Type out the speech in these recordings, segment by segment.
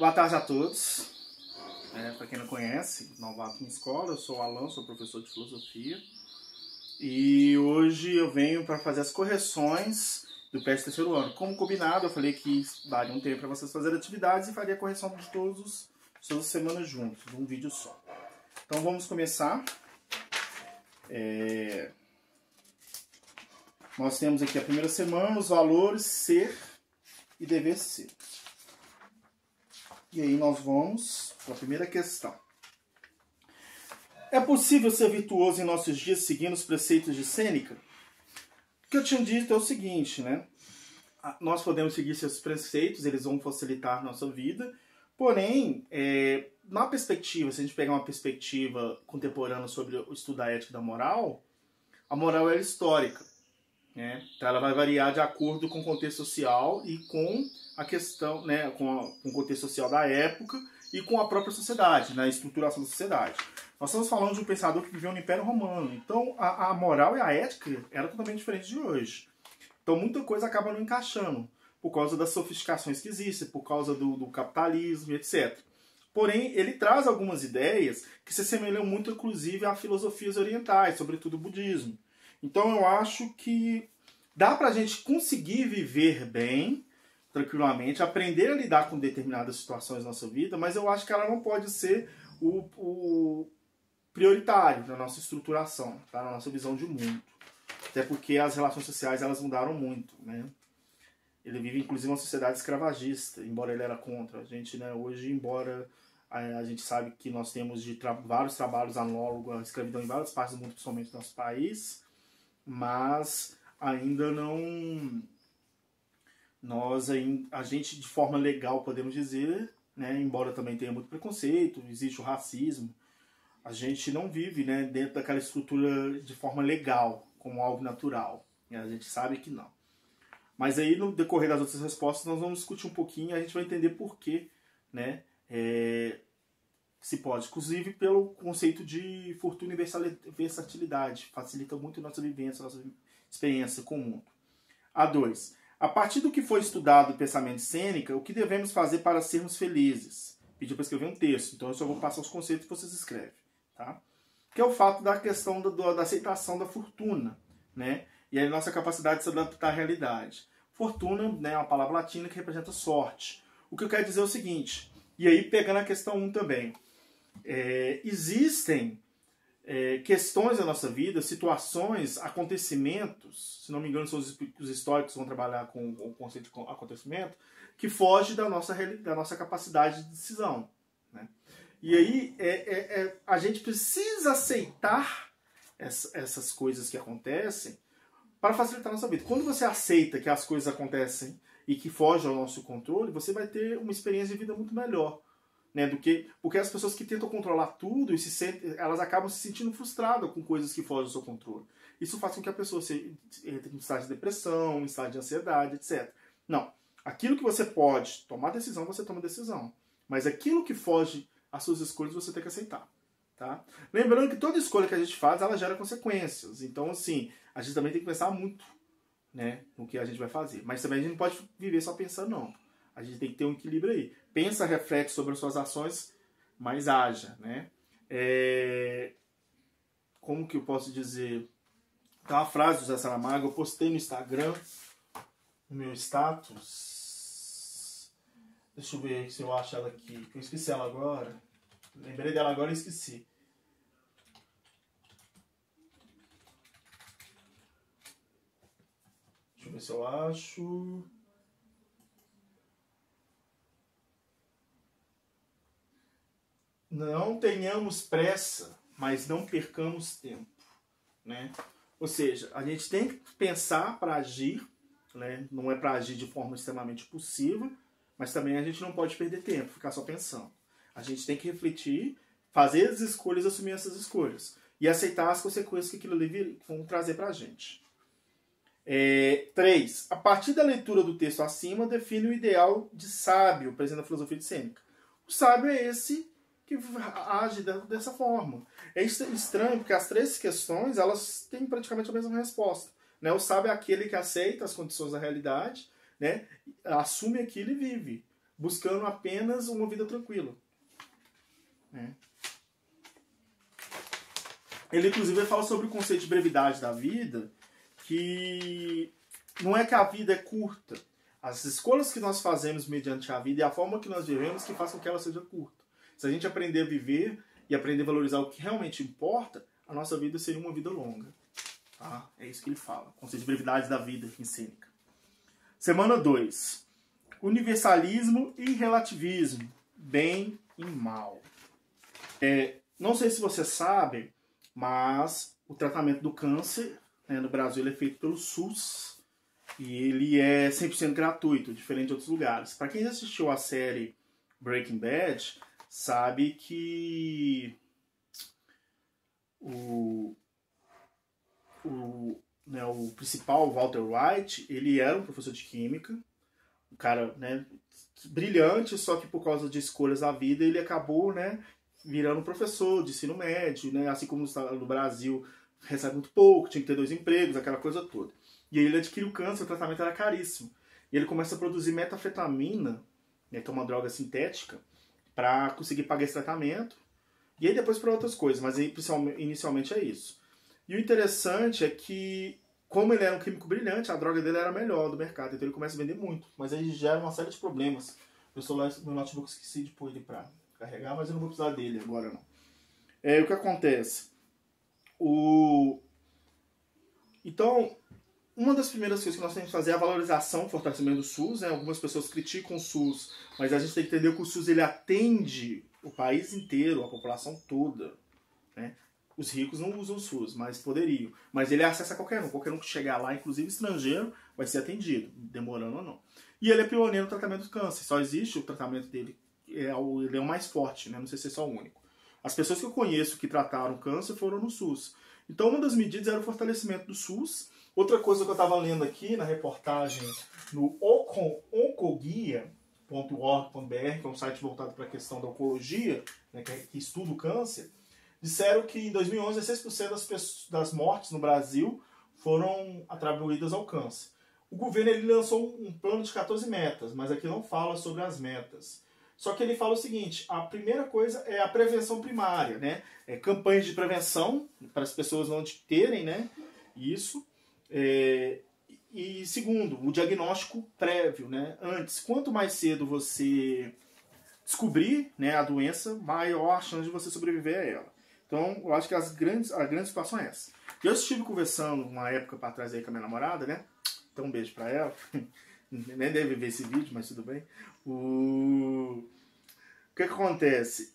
Boa tarde a todos. Para quem não conhece, novato na escola, eu sou o Alan, sou professor de filosofia. E hoje eu venho para fazer as correções do PET terceiro ano. Como combinado, eu falei que daria um tempo para vocês fazerem atividades e faria a correção de todas as semanas juntos, num vídeo só. Então vamos começar. Nós temos aqui a primeira semana, os valores ser e dever ser. E aí nós vamos para a primeira questão. É possível ser virtuoso em nossos dias seguindo os preceitos de Sêneca? O que eu tinha dito é o seguinte, né? Nós podemos seguir seus preceitos, eles vão facilitar a nossa vida, porém, na perspectiva, se a gente pegar uma perspectiva contemporânea sobre o estudo da ética e da moral, a moral é histórica, né? Então ela vai variar de acordo com o contexto social e com a questão, né, com o contexto social da época e com a própria sociedade, na estruturação da sociedade. Nós estamos falando de um pensador que viveu no Império Romano, então a moral e a ética eram totalmente diferentes de hoje. Então muita coisa acaba não encaixando, por causa das sofisticações que existem, por causa do capitalismo, etc. Porém, ele traz algumas ideias que se assemelham muito, inclusive, a filosofias orientais, sobretudo o budismo. Então eu acho que dá pra gente conseguir viver bem, tranquilamente, aprender a lidar com determinadas situações na nossa vida, mas eu acho que ela não pode ser o prioritário na nossa estruturação, tá? Na nossa visão de mundo. Até porque as relações sociais elas mudaram muito, né? Ele vive inclusive uma sociedade escravagista, embora ele era contra. A gente, né, hoje, embora a gente sabe que nós temos vários trabalhos análogos à escravidão em várias partes do mundo, principalmente no nosso país, mas ainda não... a gente de forma legal podemos dizer, né, embora também tenha muito preconceito, existe o racismo, a gente não vive, né, dentro daquela estrutura de forma legal, como algo natural. E a gente sabe que não. Mas aí no decorrer das outras respostas nós vamos discutir um pouquinho e a gente vai entender por que, né, se pode. Inclusive pelo conceito de fortuna e versatilidade. Facilita muito a nossa vivência, a nossa experiência com o mundo. A2. A partir do que foi estudado o pensamento de Sêneca, o que devemos fazer para sermos felizes? Pediu para escrever um texto, então eu só vou passar os conceitos que vocês escrevem. Tá? Que é o fato da questão da aceitação da fortuna, né? E a nossa capacidade de se adaptar à realidade. Fortuna, né, é uma palavra latina que representa sorte. O que eu quero dizer é o seguinte, e aí pegando a questão 1 também, existem questões da nossa vida, situações, acontecimentos, se não me engano são os históricos que vão trabalhar com o conceito de acontecimento, que foge da nossa capacidade de decisão, né? E aí a gente precisa aceitar essas coisas que acontecem para facilitar a nossa vida. Quando você aceita que as coisas acontecem e que fogem ao nosso controle, você vai ter uma experiência de vida muito melhor, né, porque as pessoas que tentam controlar tudo elas acabam se sentindo frustradas com coisas que fogem do seu controle. Isso faz com que a pessoa entre em estado de depressão, em estado de ansiedade, etc. Não. Aquilo que você pode tomar decisão, você toma decisão. Mas aquilo que foge às suas escolhas, você tem que aceitar. Tá? Lembrando que toda escolha que a gente faz, ela gera consequências. Então, assim, a gente também tem que pensar muito, né, no que a gente vai fazer. Mas também a gente não pode viver só pensando, não. A gente tem que ter um equilíbrio aí. Pensa, reflete sobre as suas ações, mas haja, né? Como que eu posso dizer? Tem uma frase do Zé Saramago, eu postei no Instagram, no meu status. Deixa eu ver se eu acho ela aqui, que eu esqueci ela agora. Lembrei dela agora e esqueci. Deixa eu ver se eu acho... Não tenhamos pressa, mas não percamos tempo, né? Ou seja, a gente tem que pensar para agir, né? Não é para agir de forma extremamente possível, mas também a gente não pode perder tempo, ficar só pensando. A gente tem que refletir, fazer as escolhas, assumir essas escolhas e aceitar as consequências que aquilo ali vão trazer para a gente. 3. A partir da leitura do texto acima, define o ideal de sábio presente na filosofia de Sêneca. O sábio é esse que age dessa forma. É estranho porque as três questões elas têm praticamente a mesma resposta, né? O sábio é aquele que aceita as condições da realidade, né? Assume aquilo e vive. buscando apenas uma vida tranquila. Né? Ele, inclusive, fala sobre o conceito de brevidade da vida, que não é que a vida é curta. As escolhas que nós fazemos mediante a vida e a forma que nós vivemos que faz com que ela seja curta. Se a gente aprender a viver e aprender a valorizar o que realmente importa, a nossa vida seria uma vida longa. Tá? É isso que ele fala. Conceito de brevidade da vida em Sêneca. Semana 2. Universalismo e relativismo. Bem e mal. Não sei se você sabe, mas o tratamento do câncer, né, no Brasil, ele é feito pelo SUS e ele é 100% gratuito, diferente de outros lugares. Para quem já assistiu a série Breaking Bad, sabe que o principal, Walter White, ele era um professor de química, um cara, né, brilhante, só que por causa de escolhas da vida ele acabou, né, virando professor de ensino médio, né? Assim como no Brasil recebe muito pouco, tinha que ter 2 empregos, aquela coisa toda. E aí ele adquire o câncer, o tratamento era caríssimo. E ele começa a produzir metafetamina, né, que é uma droga sintética, para conseguir pagar esse tratamento. E aí depois para outras coisas, mas aí, inicialmente é isso. E o interessante é que, como ele era um químico brilhante, a droga dele era a melhor do mercado, então ele começa a vender muito. Mas aí gera uma série de problemas. Eu sou lá no notebook, esqueci de pôr ele para carregar, mas eu não vou precisar dele agora não. O que acontece? Então, uma das primeiras coisas que nós temos que fazer é a valorização, o fortalecimento do SUS. Né? Algumas pessoas criticam o SUS, mas a gente tem que entender que o SUS ele atende o país inteiro, a população toda. Né? Os ricos não usam o SUS, mas poderiam. Mas ele acessa qualquer um que chegar lá, inclusive estrangeiro, vai ser atendido, demorando ou não. E ele é pioneiro no tratamento do câncer. Só existe o tratamento dele, ele é o mais forte, né? Não sei se é só o único. As pessoas que eu conheço que trataram câncer foram no SUS. Então uma das medidas era o fortalecimento do SUS. Outra coisa que eu estava lendo aqui na reportagem no oncoguia.org.br, que é um site voltado para a questão da oncologia, né, que estuda o câncer, disseram que em 2011 16% das mortes no Brasil foram atribuídas ao câncer. O governo ele lançou um plano de 14 metas, mas aqui não fala sobre as metas. Só que ele fala o seguinte, a primeira coisa é a prevenção primária, né? Campanhas de prevenção para as pessoas não terem, né, isso. E segundo, o diagnóstico prévio, né? Antes, quanto mais cedo você descobrir, né, a doença, maior a chance de você sobreviver a ela. Então, eu acho que a grande situação é essa. Eu estive conversando uma época para trás aí com a minha namorada, né? Então, um beijo para ela. Nem deve ver esse vídeo, mas tudo bem. O que acontece?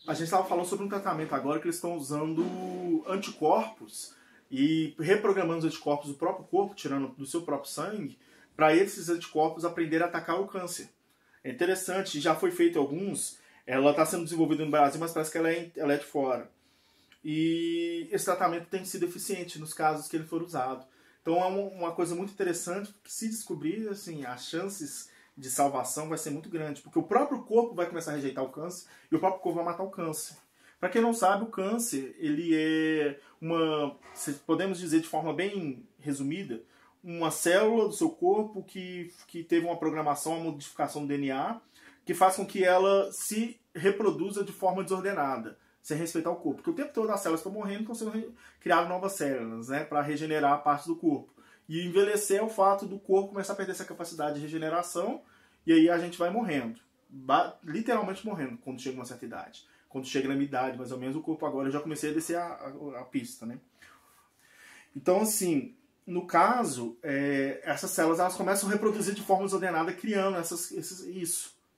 A gente estava falando sobre um tratamento agora que eles estão usando anticorpos e reprogramando os anticorpos do próprio corpo, tirando do seu próprio sangue, para esses anticorpos aprenderem a atacar o câncer. É interessante, já foi feito alguns, ela está sendo desenvolvida no Brasil, mas parece que ela é de fora. E esse tratamento tem sido eficiente nos casos que ele for usado. Então é uma coisa muito interessante, porque se descobrir, assim, as chances de salvação vai ser muito grande, porque o próprio corpo vai começar a rejeitar o câncer e o próprio corpo vai matar o câncer. Para quem não sabe, o câncer, ele é podemos dizer de forma bem resumida, uma célula do seu corpo que teve uma programação, uma modificação do DNA, que faz com que ela se reproduza de forma desordenada, sem respeitar o corpo. Porque o tempo todo as células estão morrendo e estão sendo criadas novas células, né, para regenerar a parte do corpo. E envelhecer é o fato do corpo começar a perder essa capacidade de regeneração, e aí a gente vai morrendo. Literalmente morrendo quando chega uma certa idade. Quando chega na minha idade, mais ou menos, o corpo agora, eu já comecei a descer a pista, né? Então, assim, no caso, essas células elas começam a reproduzir de forma desordenada, criando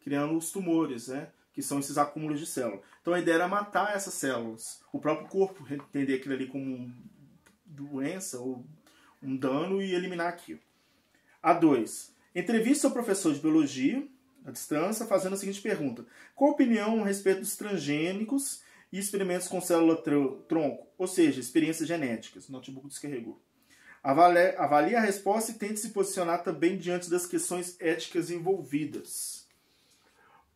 criando os tumores, né? Que são esses acúmulos de células. Então a ideia era matar essas células. O próprio corpo entender aquilo ali como uma doença ou um dano e eliminar aquilo. A2. Entrevista ao professor de biologia, à distância, fazendo a seguinte pergunta. Qual a opinião a respeito dos transgênicos e experimentos com célula-tronco? Ou seja, experiências genéticas. O notebook descarregou. Avalie a resposta e tente se posicionar também diante das questões éticas envolvidas.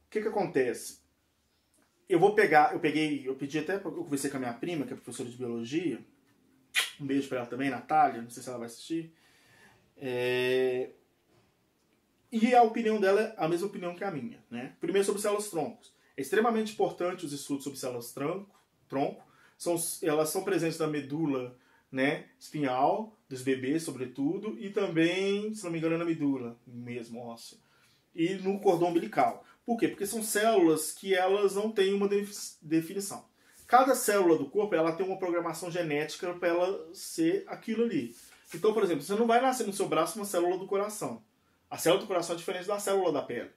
O que acontece? Eu pedi até, eu conversei com a minha prima, que é professora de biologia. Um beijo para ela também, Natália, não sei se ela vai assistir. E a opinião dela é a mesma opinião que a minha, né? Primeiro, sobre células-troncos. É extremamente importante os estudos sobre células-tronco. Elas são presentes na medula, né, espinhal, dos bebês, sobretudo, e também, se não me engano, na medula mesmo, óssea. E no cordão umbilical. Por quê? Porque são células que elas não têm uma definição. Cada célula do corpo ela tem uma programação genética para ela ser aquilo ali. Então, por exemplo, você não vai nascer no seu braço uma célula do coração. A célula do coração é diferente da célula da pele.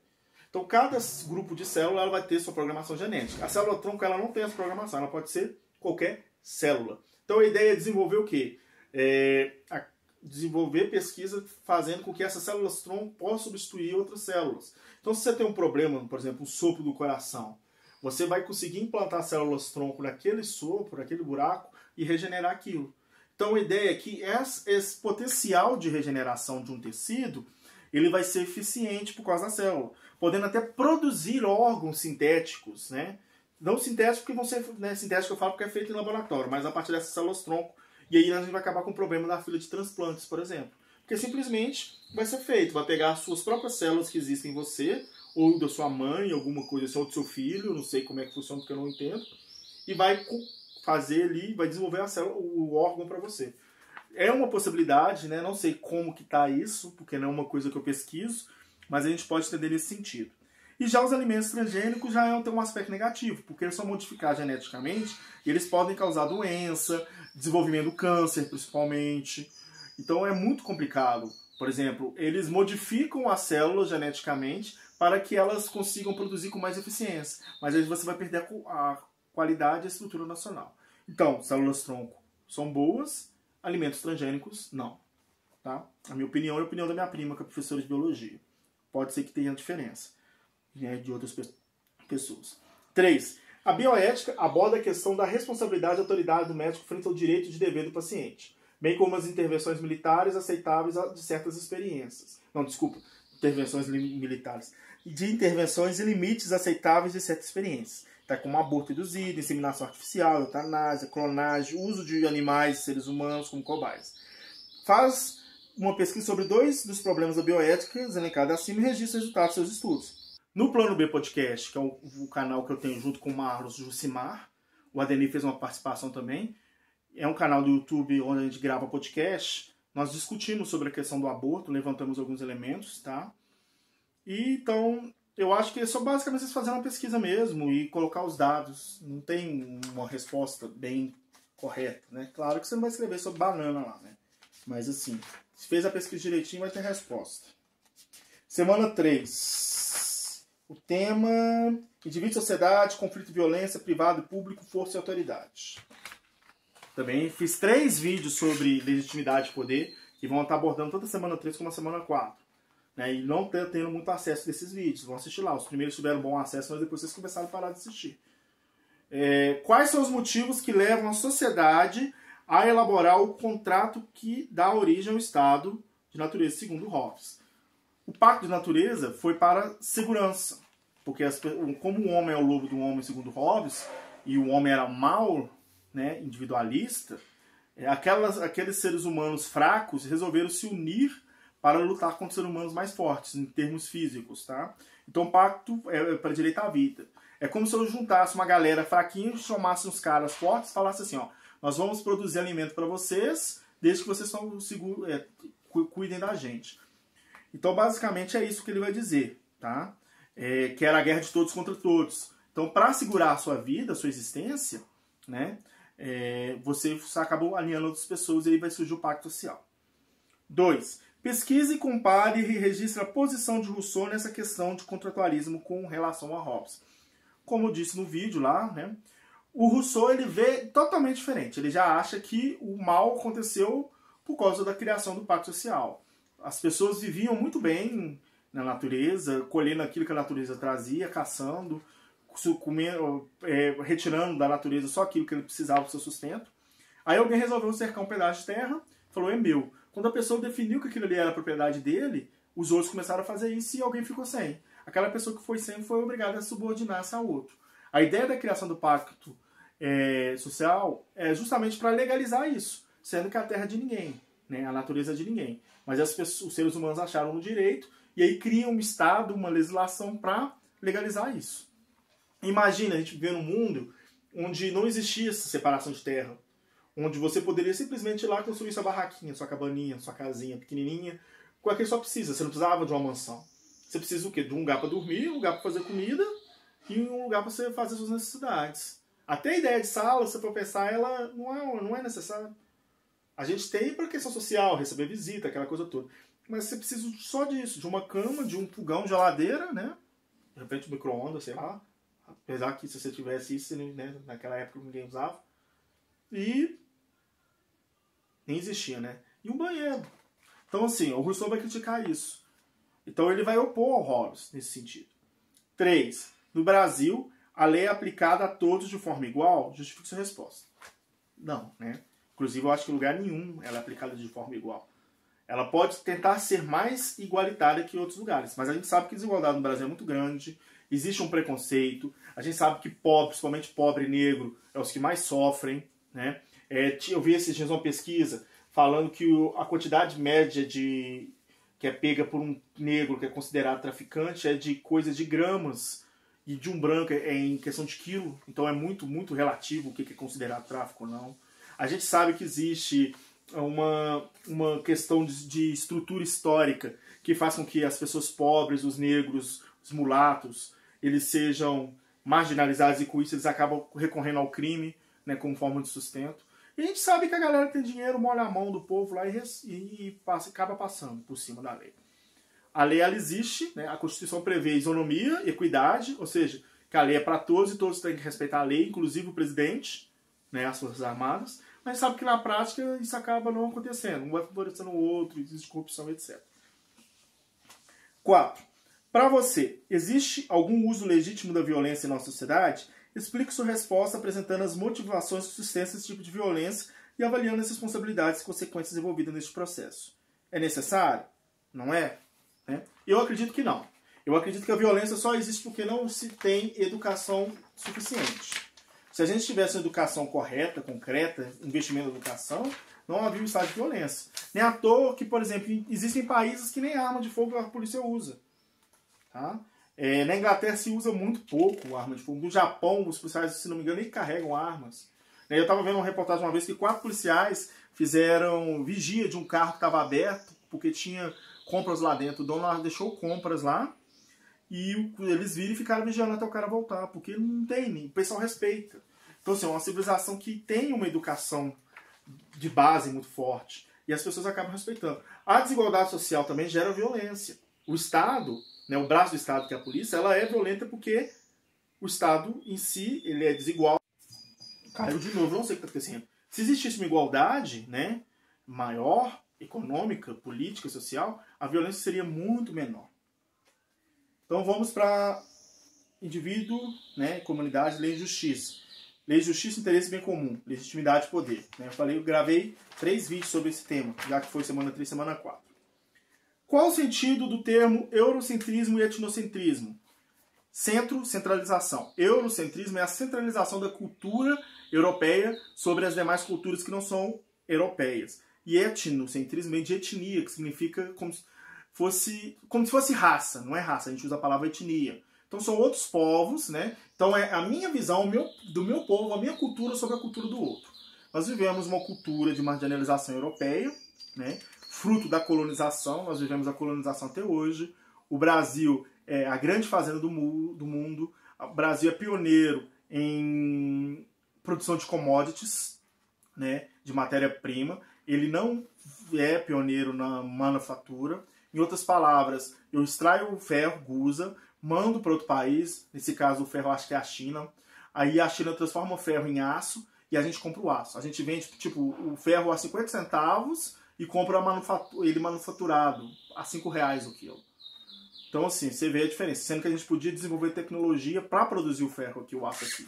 Então, cada grupo de célula ela vai ter sua programação genética. A célula-tronco ela não tem essa programação, ela pode ser qualquer célula. Então, a ideia é desenvolver o quê? Desenvolver pesquisa fazendo com que essas células-tronco possam substituir outras células. Então, se você tem um problema, por exemplo, um sopro do coração, você vai conseguir implantar células-tronco naquele sopro, naquele buraco, e regenerar aquilo. Então, a ideia é que esse potencial de regeneração de um tecido ele vai ser eficiente por causa da célula, podendo até produzir órgãos sintéticos, né? Não sintéticos porque vão ser, né, sintéticos eu falo porque é feito em laboratório, mas a partir dessas células-tronco, e aí a gente vai acabar com o problema da fila de transplantes, por exemplo. Porque simplesmente vai ser feito, vai pegar as suas próprias células que existem em você, ou da sua mãe, alguma coisa assim, ou do seu filho, não sei como é que funciona porque eu não entendo, e vai fazer ali, vai desenvolver a célula, o órgão para você. É uma possibilidade, né? Não sei como que está isso, porque não é uma coisa que eu pesquiso, mas a gente pode entender nesse sentido. E já os alimentos transgênicos já tem um aspecto negativo, porque eles são modificados geneticamente e eles podem causar doença, desenvolvimento do câncer, principalmente. Então é muito complicado. Por exemplo, eles modificam as células geneticamente para que elas consigam produzir com mais eficiência, mas aí você vai perder a qualidade e a estrutura nacional. Então, células-tronco são boas, alimentos transgênicos, não. Tá? A minha opinião é a opinião da minha prima, que é professora de biologia. Pode ser que tenha diferença, né, de outras pessoas. 3. A bioética aborda a questão da responsabilidade e autoridade do médico frente ao direito de dever do paciente, bem como as intervenções militares aceitáveis de certas experiências. Não, desculpa, intervenções militares. De intervenções e limites aceitáveis de certas experiências. Tá, como aborto induzido, inseminação artificial, eutanásia, clonagem, uso de animais e seres humanos como cobaias. Faz uma pesquisa sobre 2 dos problemas da bioética, elencados acima, e registra os resultados dos seus estudos. No Plano B Podcast, que é o canal que eu tenho junto com o Marlos Jucimar, o Adenir fez uma participação também, é um canal do YouTube onde a gente grava podcast, nós discutimos sobre a questão do aborto, levantamos alguns elementos, tá? E então, eu acho que é só basicamente vocês fazerem uma pesquisa mesmo e colocar os dados. Não tem uma resposta bem correta, né? Claro que você não vai escrever sobre banana lá, né? Mas assim, se fez a pesquisa direitinho, vai ter resposta. Semana 3. O tema: indivíduo e sociedade, conflito e violência, privado e público, força e autoridade. Também fiz 3 vídeos sobre legitimidade e poder, que vão estar abordando tanto a semana 3 como a semana 4. Né, e não tendo muito acesso desses vídeos. Vão assistir lá. Os primeiros tiveram bom acesso, mas depois vocês começaram a parar de assistir. Quais são os motivos que levam a sociedade a elaborar o contrato que dá origem ao Estado de natureza, segundo Hobbes? O pacto de natureza foi para segurança. Porque como o homem é o lobo do homem, segundo Hobbes, e o homem era mau, né, individualista, aqueles seres humanos fracos resolveram se unir para lutar contra seres humanos mais fortes, em termos físicos, tá? Então o pacto é para direito à vida. É como se eu juntasse uma galera fraquinha, chamasse uns caras fortes e falasse assim, ó, nós vamos produzir alimento para vocês, desde que vocês cuidem da gente. Então basicamente é isso que ele vai dizer, tá? Que era a guerra de todos contra todos. Então para assegurar a sua vida, a sua existência, né, você acabou alinhando outras pessoas e aí vai surgir o pacto social. 2. Pesquise, compare e registre a posição de Rousseau nessa questão de contratualismo com relação a Hobbes. Como eu disse no vídeo lá, né, o Rousseau ele vê totalmente diferente. Ele já acha que o mal aconteceu por causa da criação do pacto social. As pessoas viviam muito bem na natureza, colhendo aquilo que a natureza trazia, caçando, comendo, retirando da natureza só aquilo que ele precisava para o seu sustento. Aí alguém resolveu cercar um pedaço de terra, falou, é meu. Quando a pessoa definiu que aquilo ali era a propriedade dele, os outros começaram a fazer isso e alguém ficou sem. Aquela pessoa que foi sem foi obrigada a subordinar-se ao outro. A ideia da criação do pacto social é justamente para legalizar isso, sendo que a terra é de ninguém, né? A natureza é de ninguém. Mas os seres humanos acharam no direito E aí cria um Estado, uma legislação para legalizar isso. Imagina a gente viver num mundo onde não existia essa separação de terra, onde você poderia simplesmente ir lá construir sua barraquinha, sua cabaninha, sua casinha pequenininha, com aquilo que só precisa. Você não precisava de uma mansão. Você precisa o quê? De um lugar para dormir, um lugar para fazer comida e um lugar para você fazer suas necessidades. Até a ideia de sala, se for pensar, ela não é necessária. A gente tem para questão social, receber visita, aquela coisa toda. Mas você precisa só disso, de uma cama, de um fogão, de geladeira, né? De repente um micro-ondas, sei lá. Apesar que se você tivesse isso, né, naquela época ninguém usava. E nem existia, né? E um banheiro. Então, assim, o Rousseau vai criticar isso. Então, ele vai opor ao Hobbes nesse sentido. 3. No Brasil, a lei é aplicada a todos de forma igual? Justifique sua resposta. Não, né? Inclusive, eu acho que em lugar nenhum ela é aplicada de forma igual. Ela pode tentar ser mais igualitária que em outros lugares. Mas a gente sabe que a desigualdade no Brasil é muito grande. Existe um preconceito. A gente sabe que pobre, principalmente pobre e negro, é os que mais sofrem, né? Eu vi esses dias uma pesquisa falando que a quantidade média que é pega por um negro que é considerado traficante é de coisa de gramas, e de um branco é em questão de quilo. Então é muito, muito relativo o que é considerado tráfico ou não. A gente sabe que existe uma questão de estrutura histórica que faz com que as pessoas pobres, os negros, os mulatos, eles sejam marginalizados, e com isso eles acabam recorrendo ao crime, né, como forma de sustento. E a gente sabe que a galera que tem dinheiro molha a mão do povo lá e acaba passando por cima da lei. A lei, ela existe, né? A Constituição prevê isonomia, equidade, ou seja, que a lei é para todos e todos têm que respeitar a lei, inclusive o presidente, né, as Forças Armadas, mas sabe que na prática isso acaba não acontecendo, um vai favorecendo o outro, existe corrupção, etc. 4. Para você, existe algum uso legítimo da violência em nossa sociedade? Explique sua resposta apresentando as motivações que sustentam esse tipo de violência e avaliando as responsabilidades e consequências envolvidas neste processo. É necessário? Não é? Eu acredito que não. Eu acredito que a violência só existe porque não se tem educação suficiente. Se a gente tivesse uma educação correta, concreta, investimento na educação, não havia um estado de violência. Nem à toa que, por exemplo, existem países que nem arma de fogo a polícia usa. Tá? Na Inglaterra se usa muito pouco arma de fogo. No Japão, os policiais, se não me engano, nem carregam armas. Eu estava vendo uma reportagem uma vez que 4 policiais fizeram vigia de um carro que estava aberto, porque tinha compras lá dentro. O dono deixou compras lá e eles viram e ficaram vigiando até o cara voltar, porque não tem, o pessoal respeita. Então, assim, é uma civilização que tem uma educação de base muito forte e as pessoas acabam respeitando. A desigualdade social também gera violência. O Estado, né, o braço do Estado, que é a polícia, ela é violenta porque o Estado em si ele é desigual. Caiu de novo, não sei o que está acontecendo. Se existisse uma igualdade, né, maior, econômica, política, social, a violência seria muito menor. Então vamos para indivíduo, né, comunidade, lei e justiça. Lei e justiça, interesse e bem comum, legitimidade e poder. Eu gravei 3 vídeos sobre esse tema, já que foi semana 3, semana 4. Qual o sentido do termo eurocentrismo e etnocentrismo? Centro, centralização. Eurocentrismo é a centralização da cultura europeia sobre as demais culturas que não são europeias. E etnocentrismo vem de etnia, que significa como se fosse raça. Não é raça, a gente usa a palavra etnia. Então são outros povos, né? Então é a minha visão do meu povo, a minha cultura sobre a cultura do outro. Nós vivemos uma cultura de marginalização europeia, né? Fruto da colonização, nós vivemos a colonização até hoje. O Brasil é a grande fazenda do mundo. O Brasil é pioneiro em produção de commodities, né? De matéria-prima. Ele não é pioneiro na manufatura. Em outras palavras, eu extraio o ferro, gusa, mando para outro país, nesse caso o ferro acho que é a China, aí a China transforma o ferro em aço e a gente compra o aço. A gente vende tipo o ferro a 50 centavos e compra ele manufaturado a R$5 o quilo. Então assim, você vê a diferença, sendo que a gente podia desenvolver tecnologia para produzir o ferro aqui, o aço aqui.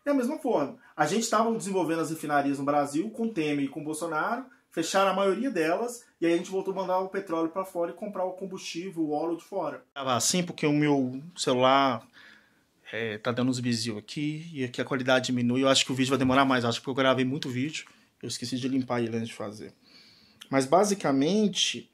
Da mesma forma, a gente estava desenvolvendo as refinarias no Brasil com Temer e com Bolsonaro, fecharam a maioria delas, e aí a gente voltou a mandar o petróleo para fora e comprar o combustível, o óleo de fora. Estava assim porque o meu celular tá dando uns bizil aqui, e aqui a qualidade diminui. Eu acho que o vídeo vai demorar mais, acho que eu gravei muito vídeo, eu esqueci de limpar ele antes de fazer. Mas basicamente,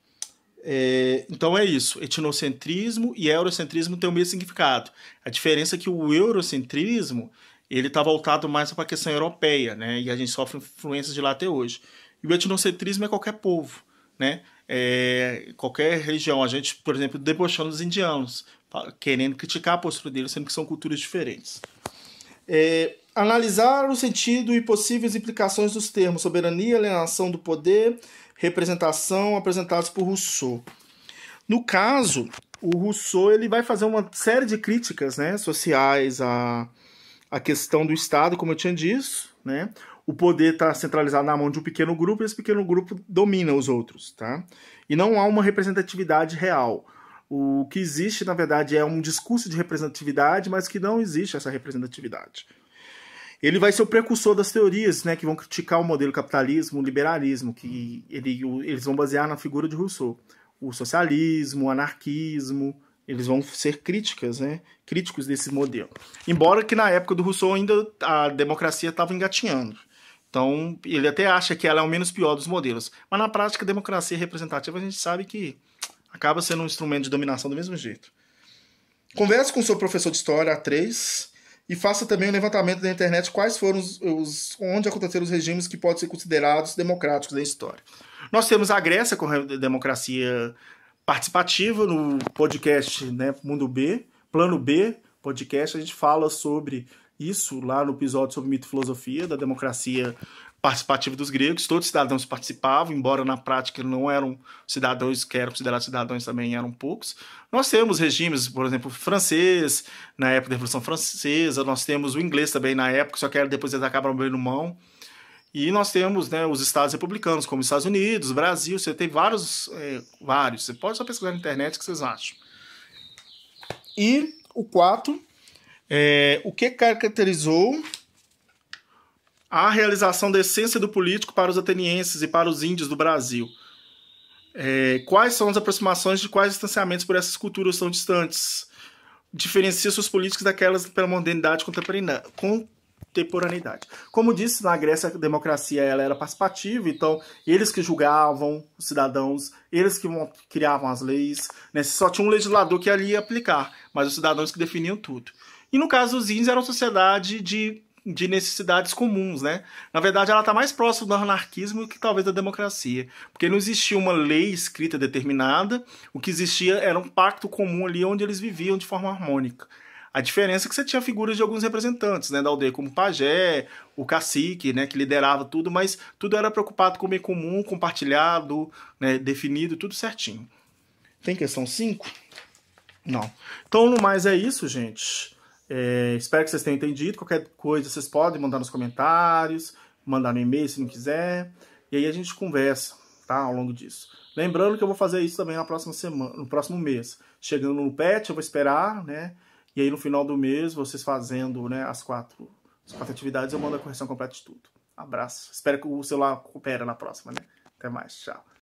Então é isso, etnocentrismo e eurocentrismo têm o mesmo significado. A diferença é que o eurocentrismo ele está voltado mais para a questão europeia, né? E a gente sofre influências de lá até hoje. E o etnocentrismo é qualquer povo, né? Qualquer religião. A gente, por exemplo, debochando dos indianos, querendo criticar a postura deles, sendo que são culturas diferentes. Analisar o sentido e possíveis implicações dos termos soberania, alienação do poder, representação apresentados por Rousseau. No caso, o Rousseau ele vai fazer uma série de críticas, né, sociais à questão do Estado, como eu tinha dito, né? O poder está centralizado na mão de um pequeno grupo e esse pequeno grupo domina os outros, tá? E não há uma representatividade real. O que existe, na verdade, é um discurso de representatividade, mas que não existe essa representatividade. Ele vai ser o precursor das teorias, né, que vão criticar o modelo capitalismo, o liberalismo, que eles vão basear na figura de Rousseau. O socialismo, o anarquismo, eles vão ser críticos desse modelo. Embora que na época do Rousseau ainda a democracia estava engatinhando. Então, ele até acha que ela é o menos pior dos modelos. Mas na prática, a democracia representativa a gente sabe que acaba sendo um instrumento de dominação do mesmo jeito. Converse com o seu professor de história A3 e faça também um levantamento da internet quais foram onde aconteceram os regimes que podem ser considerados democráticos da história. Nós temos a Grécia com a democracia participativa no podcast, né, Mundo B, Plano B podcast, a gente fala sobre isso lá no episódio sobre mito e filosofia da democracia participativa dos gregos. Todos os cidadãos participavam, embora na prática não eram cidadãos que eram considerados cidadãos, também eram poucos. Nós temos regimes, por exemplo, francês, na época da Revolução Francesa, nós temos o inglês também na época, só que depois eles acabam abrindo mão. E nós temos, né, os estados republicanos, como os Estados Unidos, Brasil, você tem vários. Você pode só pesquisar na internet o que vocês acham. E o 4, o que caracterizou a realização da essência do político para os atenienses e para os índios do Brasil. Quais são as aproximações de quais distanciamentos por essas culturas são distantes? Diferencia seus políticos daquelas pela modernidade contemporaneidade. Como disse, na Grécia a democracia ela era participativa, então eles que julgavam os cidadãos, eles que criavam as leis, né? Só tinha um legislador que ali ia aplicar, mas os cidadãos que definiam tudo. E no caso dos índios era uma sociedade de necessidades comuns, né? Na verdade ela está mais próxima do anarquismo que talvez da democracia, porque não existia uma lei escrita determinada, o que existia era um pacto comum ali onde eles viviam de forma harmônica. A diferença é que você tinha figuras de alguns representantes, né, da aldeia, como o pajé, o cacique, né, que liderava tudo, mas tudo era preocupado com o bem comum, compartilhado, né, definido, tudo certinho. Tem questão 5? Não. Então, no mais é isso, gente. Espero que vocês tenham entendido. Qualquer coisa vocês podem mandar nos comentários, mandar no e-mail se não quiser. E aí a gente conversa, tá, ao longo disso. Lembrando que eu vou fazer isso também na próxima semana, no próximo mês. Chegando no PET, eu vou esperar, né? E aí no final do mês, vocês fazendo, né, as quatro atividades, eu mando a correção completa de tudo. Abraço. Espero que o celular coopere na próxima, né? Até mais. Tchau.